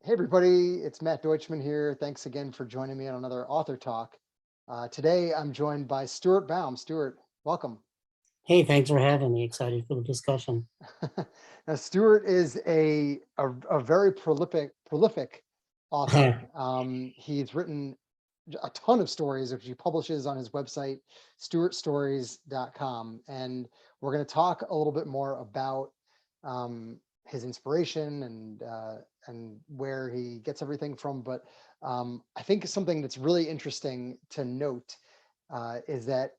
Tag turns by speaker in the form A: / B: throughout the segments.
A: Hey everybody, it's Matt Deutschman here. Thanks again for joining me on another author talk. Today I'm joined by Stuart Baum. Stuart, welcome.
B: Hey, thanks for having me. Excited for the discussion.
A: Now, Stuart is a very prolific author. He's written a ton of stories, which he publishes on his website, stuartstories.com. And we're going to talk a little bit more about his inspiration and where he gets everything from. But I think something that's really interesting to note is that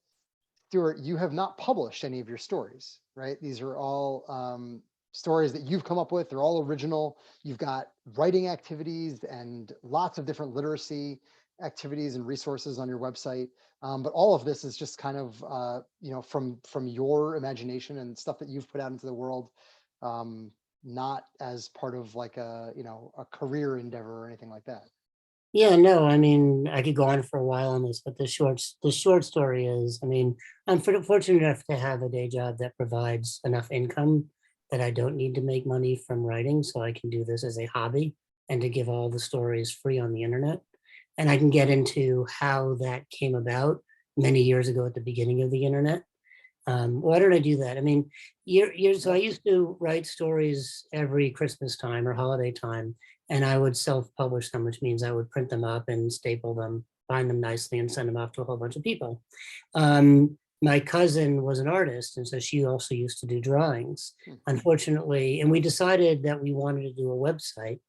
A: Stuart, you have not published any of your stories, right? These are all stories that you've come up with. They're all original. You've got writing activities and lots of different literacy activities and resources on your website. But all of this is just kind of, from your imagination and stuff that you've put out into the world, not as part of like a career endeavor or anything like that.
B: Yeah, no, I mean, I could go on for a while on this, but the short story is, I mean, I'm fortunate enough to have a day job that provides enough income that I don't need to make money from writing, so I can do this as a hobby and to give all the stories free on the internet. And I can get into how that came about many years ago at the beginning of the internet. Why did I do that? I mean, so I used to write stories every Christmas time or holiday time, and I would self-publish them, which means I would print them up and staple them, bind them nicely, and send them off to a whole bunch of people. My cousin was an artist, and so she also used to do drawings. Unfortunately, and we decided that we wanted to do a website,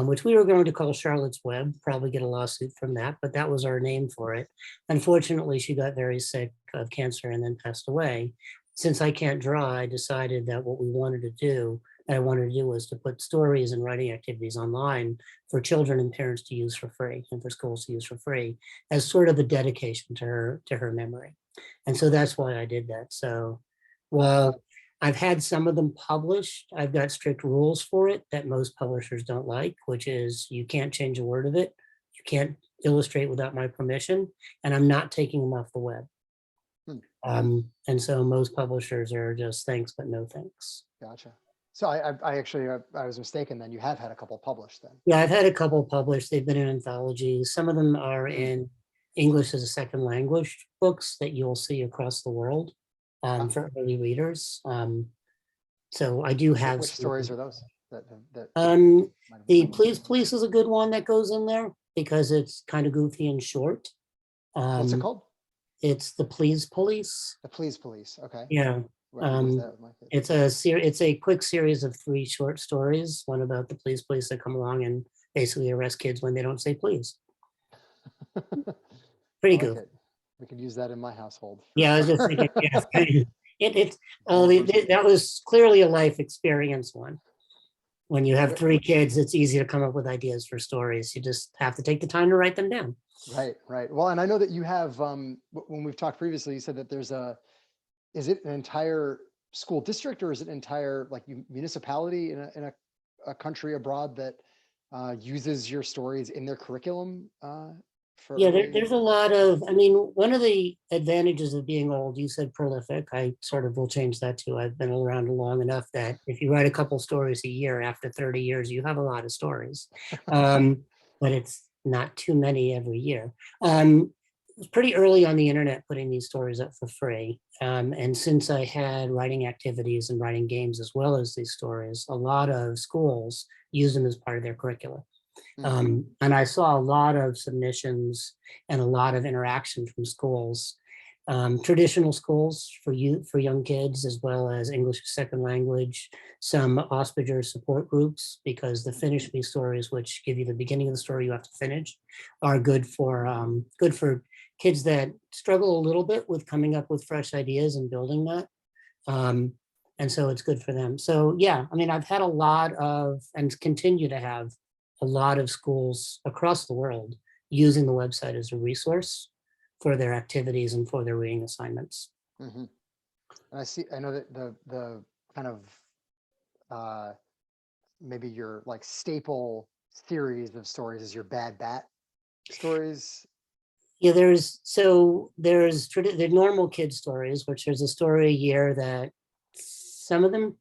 B: which we were going to call Charlotte's Web, probably get a lawsuit from that, but that was our name for it. Unfortunately, she got very sick of cancer and then passed away. Since I can't draw, I decided that what we wanted to do, that I wanted to do was to put stories and writing activities online for children and parents to use for free and for schools to use for free as sort of a dedication to her memory. And so that's why I did that. So while I've had some of them published, I've got strict rules for it that most publishers don't like, which is you can't change a word of it. You can't illustrate without my permission, and I'm not taking them off the web.
A: Hmm.
B: And so most publishers are just thanks, but no thanks.
A: Gotcha. So I actually I was mistaken. Then you have had a couple published then.
B: Yeah, I've had a couple published. They've been in anthologies. Some of them are
A: Hmm.
B: in English as a second language books that you'll see across the world
A: Ah,
B: for early readers. So I do have
A: which
B: some.
A: stories are those that
B: Um,
A: might have been
B: the
A: published?
B: Please is a good one that goes in there because it's kind of goofy and short.
A: What's it
B: Um,
A: called?
B: it's the Please Police.
A: The Please Police. Okay.
B: Yeah.
A: I can use that with my kids.
B: It's a quick series of three short stories, one about the police that come along and basically arrest kids when they don't say please.
A: I
B: Pretty
A: like
B: good.
A: it. We could use that in my household for
B: Yeah, I was just
A: sure.
B: thinking, yeah, it's
A: University.
B: that was clearly a life experience one. When you have
A: Wh-
B: three kids, it's easy to come up with ideas for stories. You just have to take the time to write them down.
A: Right, right. Well, and I know that you have when we've talked previously, you said that there's is it an entire school district or is it an entire like municipality in a country abroad that uses your stories in their curriculum for
B: Yeah,
A: early?
B: there's a lot of, I mean, one of the advantages of being old, you said prolific, I sort of will change that too. I've been around long enough that if you write a couple stories a year after 30 years, you have a lot of stories. Um, but it's not too many every year. It was pretty early on the internet putting these stories up for free. And since I had writing activities and writing games as well as these stories, a lot of schools use them as part of their curriculum.
A: Hmm.
B: And I saw a lot of submissions and a lot of interaction from schools, traditional schools for for young kids, as well as English as second language, some Auspiger support groups, because the finish me stories, which give you the beginning of the story you have to finish, are good for kids that struggle a little bit with coming up with fresh ideas and building that. Um, and so it's good for them. So yeah, I mean, I've had a lot of, and continue to have a lot of schools across the world using the website as a resource for their activities and for their reading assignments.
A: Hmm. And I know that the kind of maybe your like staple series of stories is your Bad Bat stories.
B: Yeah, there's the normal kid stories, which there's a story a year that some of them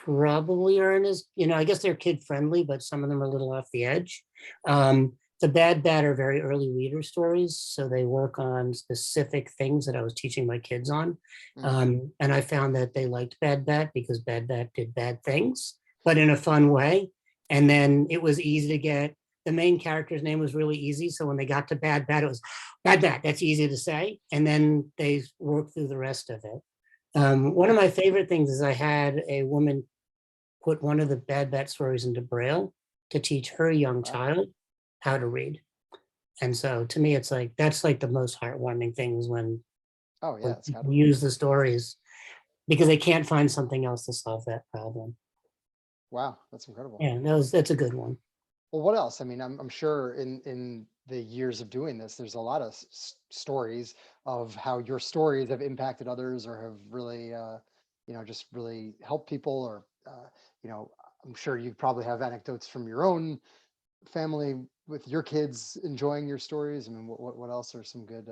B: probably aren't as, I guess they're kid friendly, but some of them are a little off the edge. The Bad Bat are very early reader stories, so they work on specific things that I was teaching my kids on.
A: Mhm.
B: And I found that they liked Bad Bat because Bad Bat did bad things, but in a fun way. And then it was easy to get, the main character's name was really easy. So when they got to Bad Bat, it was Bad Bat, that's easy to say. And then they worked through the rest of it. One of my favorite things is I had a woman put one of the Bad Bat stories into Braille to teach her young
A: Wow.
B: child how to read. And so to me, it's like, that's like the most heartwarming things
A: Oh yeah,
B: when
A: it's gotta
B: people
A: be.
B: use the stories because they can't find something else to solve that problem.
A: Wow, that's incredible.
B: Yeah, that's a good one.
A: Well, what else? I mean, I'm sure in the years of doing this, there's a lot of stories of how your stories have impacted others or have really, just really helped people. Or, you know, I'm sure you probably have anecdotes from your own family with your kids enjoying your stories. I mean, what else are some good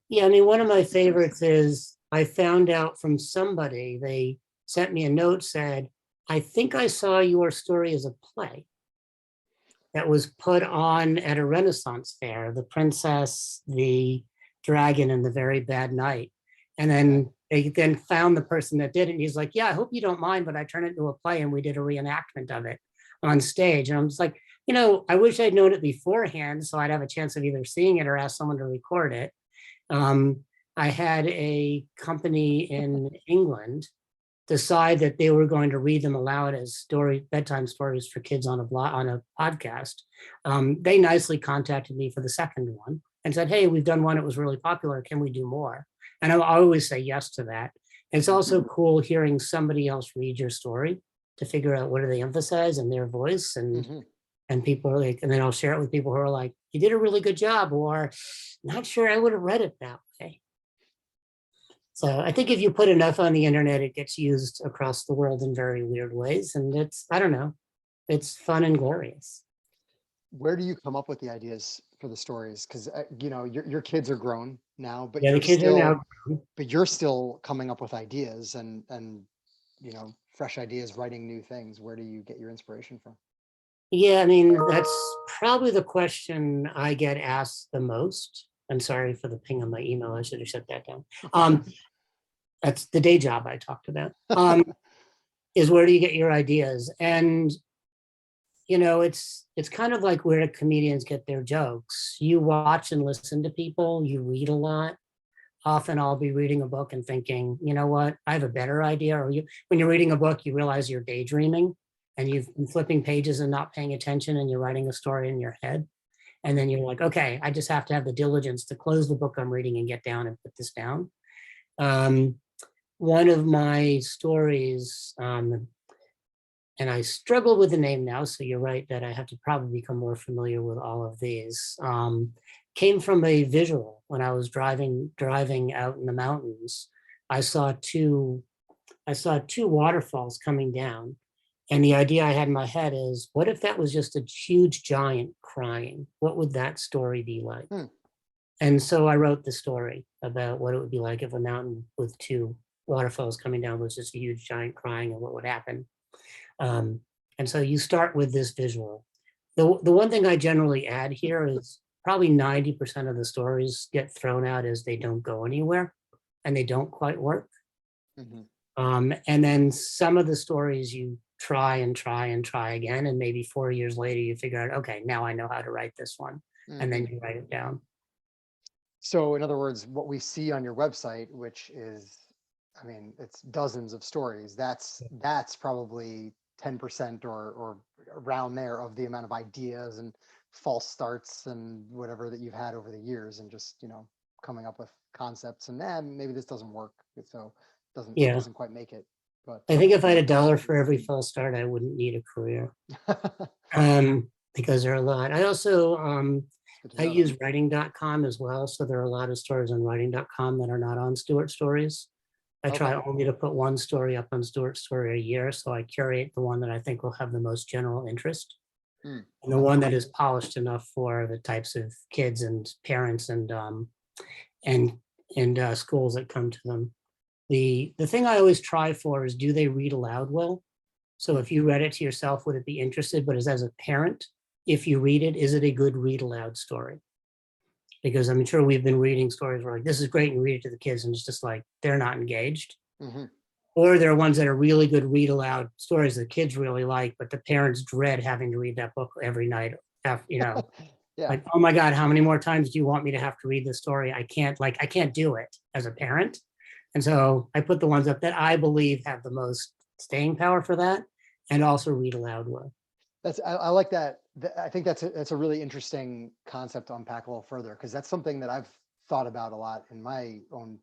B: Yeah, I mean, one of my
A: systems?
B: favorites is I found out from somebody, they sent me a note, said, I think I saw your story as a play that was put on at a Renaissance fair, The Princess, the Dragon, and the Very Bad Night. And
A: Okay.
B: then they then found the person that did it. And he's like, yeah, I hope you don't mind, but I turned it into a play and we did a reenactment of it on stage. And I'm just like, I wish I'd known it beforehand so I'd have a chance of either seeing it or ask someone to record it. Um, I had a company in England decide that they were going to read them aloud as bedtime stories for kids on a podcast. They nicely contacted me for the second one and said, "Hey, we've done one; it was really popular. Can we do more?" And I always say yes to that. It's also cool hearing somebody else read your story to figure out what do they emphasize in their voice,
A: Hmm.
B: and people are like, and then I'll share it with people who are like, "You did a really good job," or "Not sure I would have read it that way." So I think if you put enough on the internet, it gets used across the world in very weird ways. And I don't know, it's fun and glorious.
A: Where do you come up with the ideas for the stories? Because your kids are grown now,
B: Yeah, the kids are now,
A: but you're still coming up with ideas and fresh ideas, writing new things. Where do you get your inspiration from?
B: yeah, I mean, that's probably the question I get asked the most. I'm sorry for the ping on my email. I should have shut that down. That's the day job I talked about. Is where do you get your ideas? And it's kind of like where comedians get their jokes. You watch and listen to people, you read a lot. Often I'll be reading a book and thinking, you know what, I have a better idea. Or when you're reading a book, you realize you're daydreaming and you've been flipping pages and not paying attention and you're writing a story in your head. And then you're like, okay, I just have to have the diligence to close the book I'm reading and get down and put this down. Um, One of my stories, and I struggle with the name now, so you're right that I have to probably become more familiar with all of these. Came from a visual when I was driving out in the mountains. I saw two I saw two waterfalls coming down, and the idea I had in my head is, what if that was just a huge giant crying? What would that story be like?
A: Hmm.
B: And so I wrote the story about what it would be like if a mountain with two waterfalls coming down was just a huge giant crying and what would happen. Um, and so you start with this visual. The one thing I generally add here is probably 90% of the stories get thrown out as they don't go anywhere and they don't quite work.
A: Hmm.
B: And then some of the stories you try and try and try again. And maybe 4 years later, you figure out, okay, now I know how to write this one. And
A: Hmm.
B: then you write it down.
A: So, in other words, what we see on your website, which is, I mean, it's dozens of stories. That's probably 10% or around there of the amount of ideas and false starts and whatever that you've had over the years, and just coming up with concepts, and then maybe this doesn't work, so
B: Yeah.
A: doesn't quite make it. But
B: I think if I had a dollar for every false start, I wouldn't need a career. Because there are a lot. I also
A: it's good to
B: I
A: know though.
B: use writing.com as well. So there are a lot of stories on writing.com that are not on Stuart Stories. I try
A: Okay.
B: only to put one story up on Stuart Story a year. So I curate the one that I think will have the most general interest and the
A: Okay.
B: one that is polished enough for the types of kids and parents and and schools that come to them. The thing I always try for is, do they read aloud well? So if you read it to yourself, would it be interested? But as a parent, if you read it, is it a good read aloud story? Because I'm sure we've been reading stories where like, this is great, and you read it to the kids and it's just like, they're not engaged.
A: Hmm.
B: Or there are ones that are really good read aloud stories that kids really like, but the parents dread having to read that book every night. You know,
A: Yeah.
B: like, oh my God, how many more times do you want me to have to read this story? I can't do it as a parent. And so I put the ones up that I believe have the most staying power for that, and also read aloud well.
A: I like that. I think that's a really interesting concept to unpack a little further, because that's something that I've thought about a lot in my own,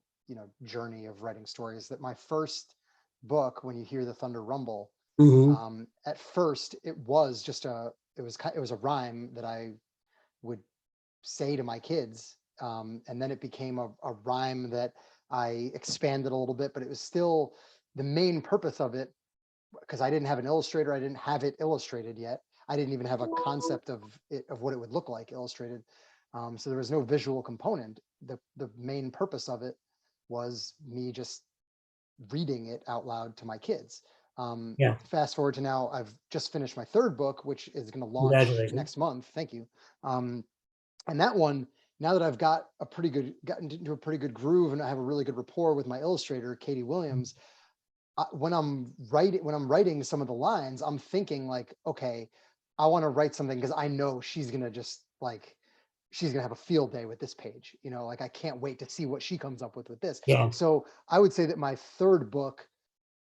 A: journey of writing stories. That my first book, When You Hear the Thunder Rumble,
B: Mhm.
A: at first it was just it was a rhyme that I would say to my kids, and then it became a rhyme that I expanded a little bit, but it was still the main purpose of it, because I didn't have an illustrator. I didn't have it illustrated yet. I didn't even have a concept of it, of what it would look like illustrated. So there was no visual component. The main purpose of it was me just reading it out loud to my kids.
B: Yeah,
A: Fast forward to now, I've just finished my third book, which is going to launch
B: congratulations.
A: next month. Thank you. And that one, now that I've gotten into a pretty good groove, and I have a really good rapport with my illustrator, Katie Williams, when I'm writing some of the lines, I'm thinking like, okay, I want to write something because I know she's gonna just like she's gonna have a field day with this page. Like I can't wait to see what she comes up with this.
B: Yeah,
A: So I would say that my third book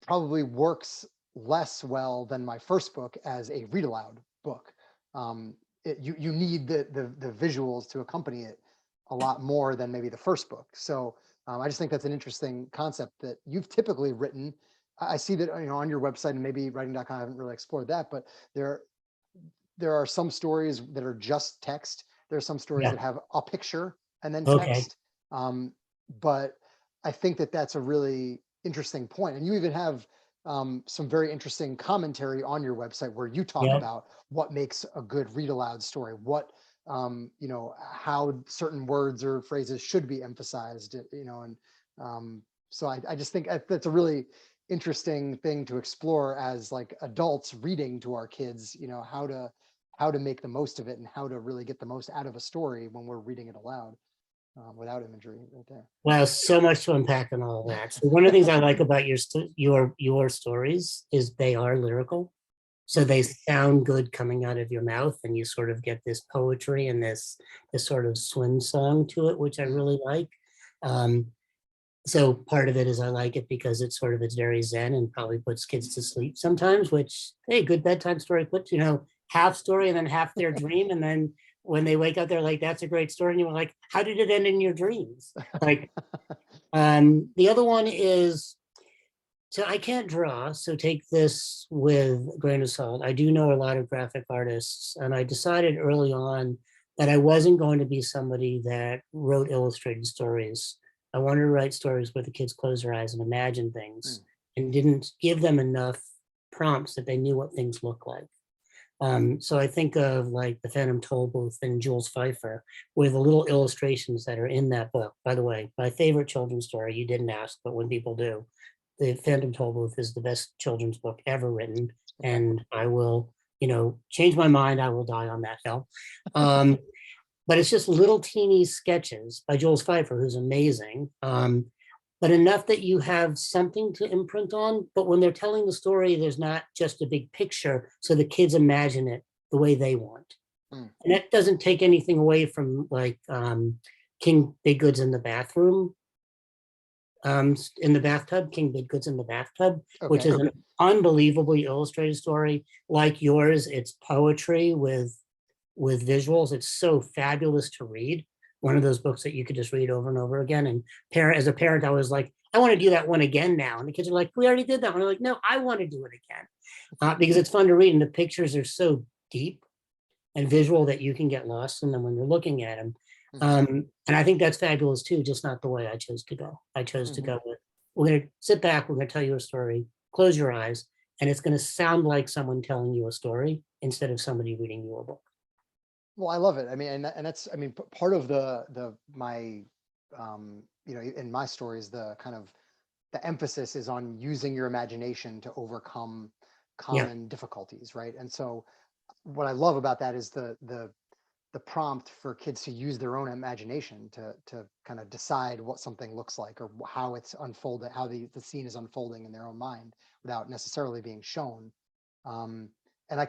A: probably works less well than my first book as a read aloud book. You need the visuals to accompany it a lot more than maybe the first book. So I just think that's an interesting concept that you've typically written. I see that on your website, and maybe writing.com, I haven't really explored that, but there are some stories that are just text. There are some stories
B: yeah,
A: that have a picture and then
B: okay,
A: text. Um, but I think that that's a really interesting point. And you even have some very interesting commentary on your website where you talk
B: yeah.
A: about what makes a good read aloud story, how certain words or phrases should be emphasized, and so I just think that's a really interesting thing to explore as like adults reading to our kids, how to make the most of it and how to really get the most out of a story when we're reading it aloud, without imagery right there.
B: Wow, so much to unpack and all that. So one of the things I like about your stories is they are lyrical. So
A: Mm,
B: they sound good coming out of your mouth, and you sort of get this poetry and this sort of swing song to it, which I
A: mm.
B: really like. Um, so part of it is I like it because it's very zen and probably puts kids to sleep sometimes, which, hey, good bedtime story puts, half story and then half their dream. And then when they wake up, they're like, that's a great story. And you were like, how did it end in your dreams? Like, the other one is, so I can't draw, so take this with a grain of salt. I do know a lot of graphic artists, and I decided early on that I wasn't going to be somebody that wrote illustrated stories. I wanted to write stories where the kids close their eyes and imagine things,
A: Mm.
B: and didn't give them enough prompts that they knew what things look like. So I think of like the Phantom Tollbooth and Jules Pfeiffer, with the little illustrations that are in that book. By the way, my favorite children's story, you didn't ask, but when people do, the Phantom Tollbooth is the best children's book ever written.
A: Okay.
B: And I will, change my mind. I will die on that hill. Um, but it's just little teeny sketches by Jules Pfeiffer, who's amazing. But enough that you have something to imprint on. But when they're telling the story, there's not just a big picture, so the kids imagine it the way they want.
A: Mm.
B: And that doesn't take anything away from like King Big Goods in the bathroom, in the bathtub, King Big Goods in the bathtub, which
A: Okay.
B: is an unbelievably illustrated story like yours. It's poetry with visuals. It's so fabulous to read. One of those books that you could just read over and over again. And as a parent, I was like, I want to do that one again now. And the kids are like, we already did that one. I'm like, no, I want to do it again, because it's fun to read. And the pictures are so deep and visual that you can get lost in them when you're looking at them.
A: Hmm.
B: And I think that's fabulous too, just not the way I chose to go. I chose to
A: Hmm.
B: go with, we're going to sit back, we're going to tell you a story, close your eyes, and it's going to sound like someone telling you a story instead of somebody reading you a book.
A: Well, I love it. I mean, and that's, I mean, part of my, in my stories, the kind of the emphasis is on using your imagination to overcome
B: Yeah.
A: common difficulties, right? And so what I love about that is the prompt for kids to use their own imagination to kind of decide what something looks like, or how it's unfolded, how the scene is unfolding in their own mind without necessarily being shown. Um, and I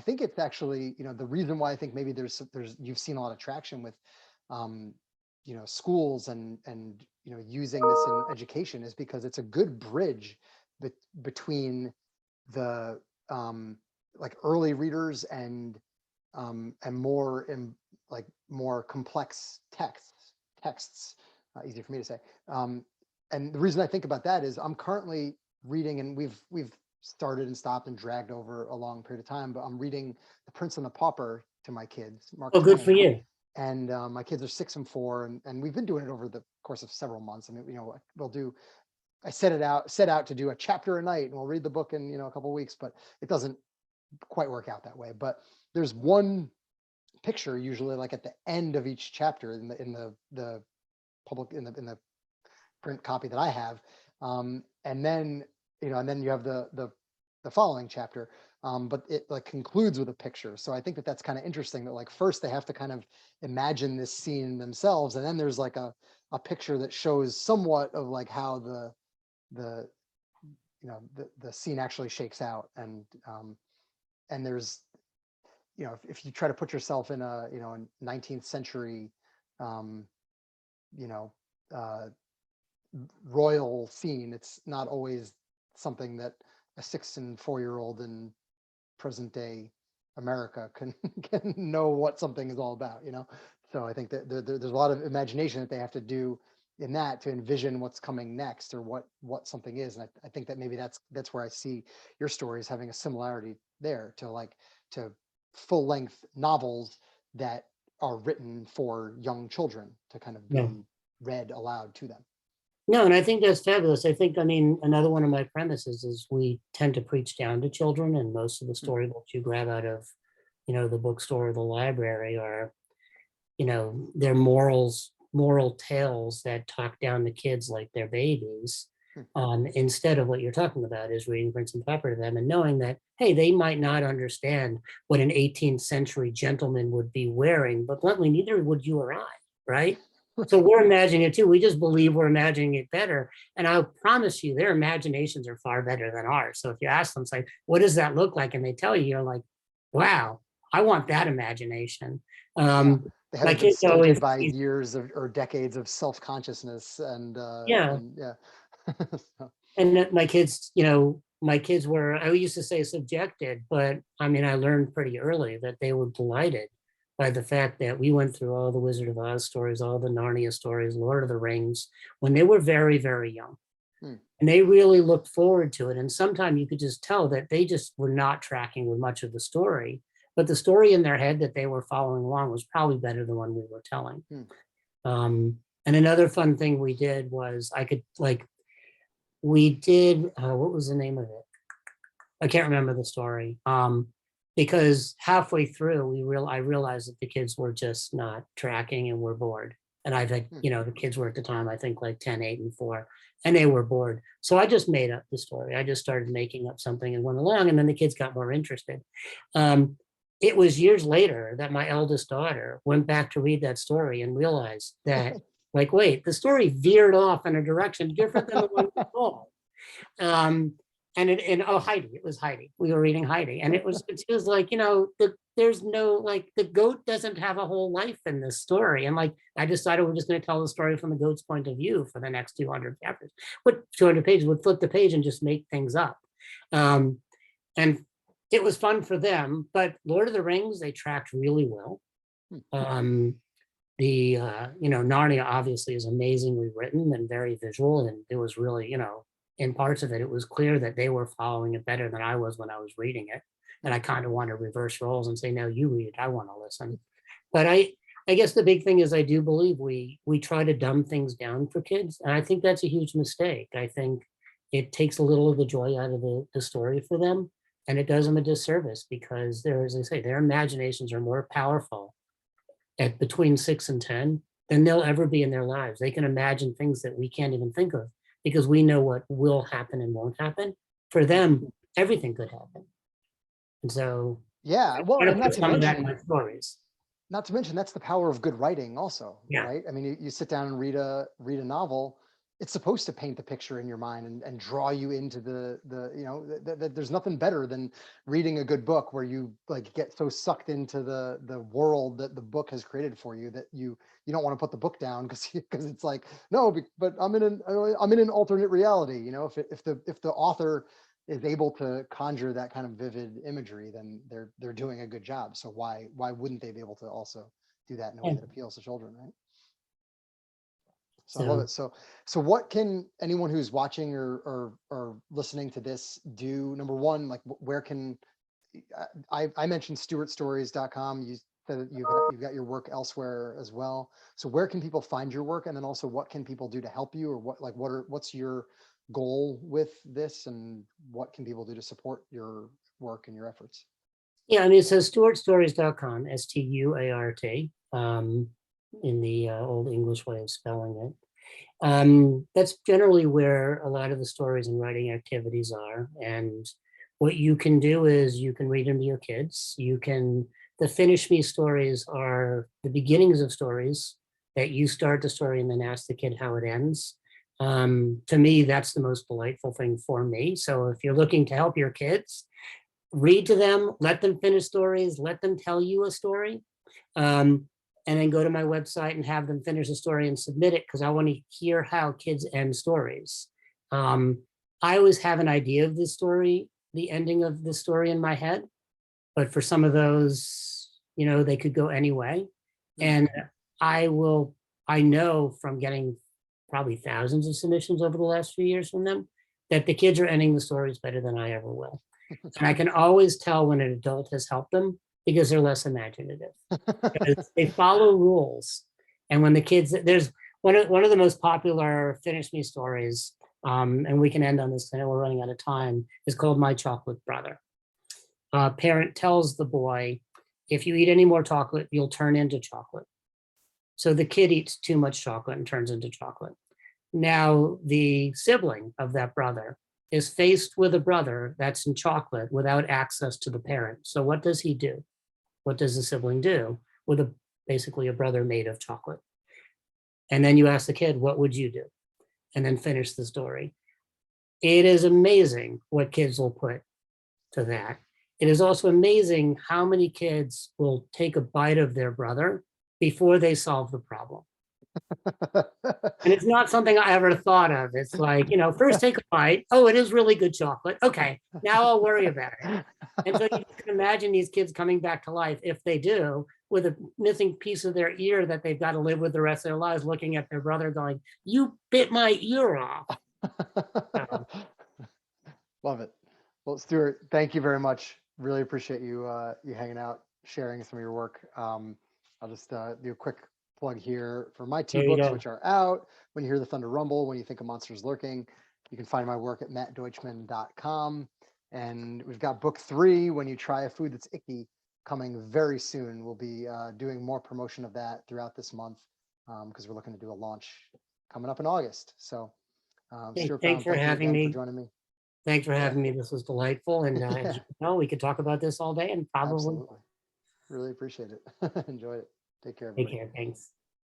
A: think it's actually, you know, the reason why I think maybe there's you've seen a lot of traction with um, you know, schools and you know, using this in education is because it's a good bridge between the like early readers and more in like more complex texts, easier for me to say. And the reason I think about that is I'm currently reading, and we've started and stopped and dragged over a long period of time, but I'm reading The Prince and the Pauper to my kids, Mark
B: Oh, good for
A: Twain.
B: you.
A: And my kids are 6 and 4, and we've been doing it over the course of several months. I mean, you know, we'll do, I set out to do a chapter a night, and we'll read the book in, you know, a couple of weeks, but it doesn't quite work out that way. But there's one picture usually like at the end of each chapter in the public in the print copy that I have, and then, you know, and then you have the following chapter, but it like concludes with a picture. So I think that that's kind of interesting, that like first they have to kind of imagine this scene themselves, and then there's like a picture that shows somewhat of like how the you know the scene actually shakes out. And there's, you know, if you try to put yourself in a, you know, a 19th century um you know uh royal scene, it's not always something that a 6 and 4 year old in present day America can can know what something is all about, you know. So I think that there's a lot of imagination that they have to do in that to envision what's coming next, or what something is. And I think that maybe that's where I see your stories having a similarity there to like to full length novels that are written for young children to kind of
B: Yeah.
A: be read aloud to them.
B: No, and I think that's fabulous. I think, I mean, another one of my premises is we tend to preach down to children, and most of the
A: Hmm.
B: storybooks you grab out of, you know, the bookstore or the library are, you know, they're moral tales that talk down to kids like they're babies.
A: Hmm.
B: Instead of what you're talking about is reading Prince and Pepper to them and knowing that, hey, they might not understand what an 18th century gentleman would be wearing, but bluntly, neither would you or I, right? So we're imagining it too. We just believe we're imagining it better. And I promise you, their imaginations are far better than ours. So if you ask them, say, what does that look like? And they tell you, you're like, wow, I want that imagination.
A: Yeah,
B: Um,
A: they
B: my
A: haven't been
B: kids always,
A: stunted by years of or decades of self-consciousness
B: yeah.
A: and yeah. So,
B: And my kids, you know, my kids were, I used to say subjected, but I mean, I learned pretty early that they were delighted by the fact that we went through all the Wizard of Oz stories, all the Narnia stories, Lord of the Rings, when they were very, very young.
A: hmm,
B: And they really looked forward to it. And sometimes you could just tell that they just were not tracking with much of the story, but the story in their head that they were following along was probably better than one we were telling.
A: hmm,
B: And another fun thing we did was we did, what was the name of it? I can't remember the story. Because halfway through, I realized that the kids were just not tracking and were bored. And I've had,
A: hmm,
B: you know, the kids were at the time, I think like 10, 8, and 4, and they were bored. So I just made up the story. I just started making up something and went along, and then the kids got more interested. Um, it was years later that my eldest daughter went back to read that story and realized that, like, wait, the story veered off in a direction different than the one we told. Um, and oh, Heidi, it was Heidi. We were reading Heidi, and it was like, you know, there's no, like, the goat doesn't have a whole life in this story. And like, I decided we're just going to tell the story from the goat's point of view for the next 200 chapters. What 200 pages would flip the page and just make things up. Um, and it was fun for them, but Lord of the Rings, they tracked really well.
A: hmm,
B: Um, you know, Narnia obviously is amazingly written and very visual, and it was really, you know, in parts of it, it was clear that they were following it better than I was when I was reading it. And
A: hmm,
B: I kind of want to reverse roles and say, no, you read it, I want to listen. But I guess the big thing is I do believe we try to dumb things down for kids, and I think that's a huge mistake. I think it takes a little of the joy out of the story for them, and it does them a disservice because they're, as I say, their imaginations are more powerful at between 6 and 10 than they'll ever be in their lives. They can imagine things that we can't even think of because we know what will happen and won't happen. For them, everything could happen. And so
A: Yeah,
B: I
A: well,
B: try
A: and
B: to put
A: not to
B: some of that in
A: mention,
B: my stories.
A: that's the power of good writing also,
B: Yeah.
A: right? I mean, you sit down and read a novel, it's supposed to paint the picture in your mind and draw you into the there's nothing better than reading a good book where you like get so sucked into the world that the book has created for you that you don't want to put the book down because it's like, no, but I'm in an alternate reality. If the author is able to conjure that kind of vivid imagery, then they're doing a good job. So why wouldn't they be able to also do that in a way
B: Yeah.
A: that appeals to children, right? So I love
B: So
A: it. So what can anyone who's watching or listening to this do? Number one, like where can I mentioned stuartstories.com. You said that you've got your work elsewhere as well. So where can people find your work? And then also what can people do to help you, or what's your goal with this, and what can people do to support your work and your efforts?
B: yeah, I mean, so stuartstories.com, Stuart, in the old English way of spelling it. That's generally where a lot of the stories and writing activities are. And what you can do is you can read them to your kids. The finish me stories are the beginnings of stories that you start the story and then ask the kid how it ends. To me, that's the most delightful thing for me. So if you're looking to help your kids, read to them, let them finish stories, let them tell you a story. Um, and then go to my website and have them finish the story and submit it because I want to hear how kids end stories. I always have an idea of this story, the ending of the story in my head, but for some of those, they could go any way. And I will, I know from getting probably thousands of submissions over the last few years from them that the kids are ending the stories better than I ever will. And I can always tell when an adult has helped them because they're less imaginative. They follow rules. And when the kids, there's one of the most popular finish me stories, and we can end on this, I know we're running out of time, is called My Chocolate Brother. A parent tells the boy, if you eat any more chocolate, you'll turn into chocolate. So the kid eats too much chocolate and turns into chocolate. Now the sibling of that brother is faced with a brother that's in chocolate without access to the parent. So what does he do? What does the sibling do with basically a brother made of chocolate? And then you ask the kid, what would you do? And then finish the story. It is amazing what kids will put to that. It is also amazing how many kids will take a bite of their brother before they solve the problem. And it's not something I ever thought of. It's like, first take a bite. Oh, it is really good chocolate. Okay, now I'll worry about it. And so you can imagine these kids coming back to life, if they do, with a missing piece of their ear that they've got to live with the rest of their lives, looking at their brother going, you bit my ear off.
A: Love it. Well, Stuart, thank you very much. Really appreciate you hanging out, sharing some of your work. I'll just do a quick plug here for my two
B: There you
A: books,
B: go.
A: which are out. When You Hear the Thunder Rumble, When You Think a Monster's Lurking. You can find my work at mattdeutschman.com. And we've got book 3, When You Try a Food That's Icky, coming very soon. We'll be doing more promotion of that throughout this month because we're looking to do a launch coming up in August. So,
B: Hey,
A: Stuart Baum,
B: thanks for
A: thank you
B: having
A: again for
B: me.
A: joining me.
B: Thanks for
A: Yeah,
B: having me. This was delightful. And as
A: yeah,
B: you know, we could talk about this all day and probably
A: absolutely. Really appreciate it. Enjoy it. Take care,
B: take
A: everybody.
B: care. Thanks.